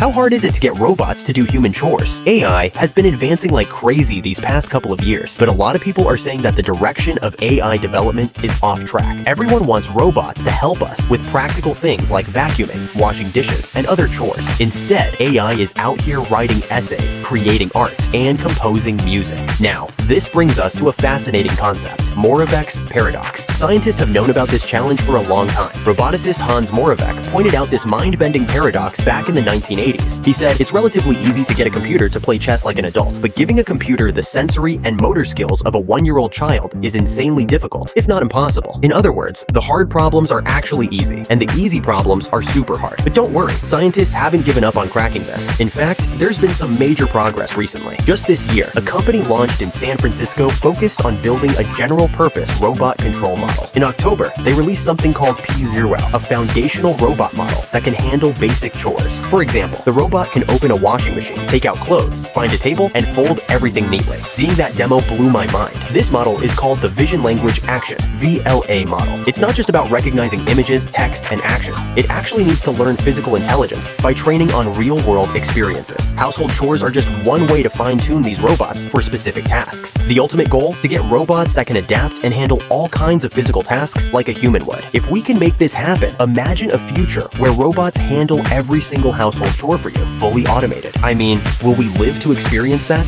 How hard is it to get robots to do human chores? AI has been advancing like crazy these past couple of years, but a lot of people are saying that the direction of AI development is off track. Everyone wants robots to help us with practical things like vacuuming, washing dishes, and other chores. Instead, AI is out here writing essays, creating art, and composing music. Now, this brings us to a fascinating concept, Moravec's paradox. Scientists have known about this challenge for a long time. Roboticist Moravec pointed out this mind-bending paradox back in the 1980s. He said, "It's relatively easy to get a computer to play chess like an adult, but giving a computer the sensory and motor skills of a 1-year-old child is insanely difficult, if not impossible." In other words, the hard problems are actually easy, and the easy problems are super hard. But don't worry, scientists haven't given up on cracking this. In fact, there's been some major progress recently. Just this year, a company launched in San Francisco focused on building a general-purpose robot control model. In October, they released something called P0, a foundational robot model that can handle basic chores. For example, the robot can open a washing machine, take out clothes, find a table, and fold everything neatly. Seeing that demo blew my mind. This model is called the Vision Language Action (VLA) model. It's not just about recognizing images, text, and actions. It actually needs to learn physical intelligence by training on real-world experiences. Household chores are just one way to fine-tune these robots for specific tasks. The ultimate goal? To get robots that can adapt and handle all kinds of physical tasks like a human would. If we can make this happen, imagine a future where robots handle every single household chore for you, fully automated. I mean, will we live to experience that?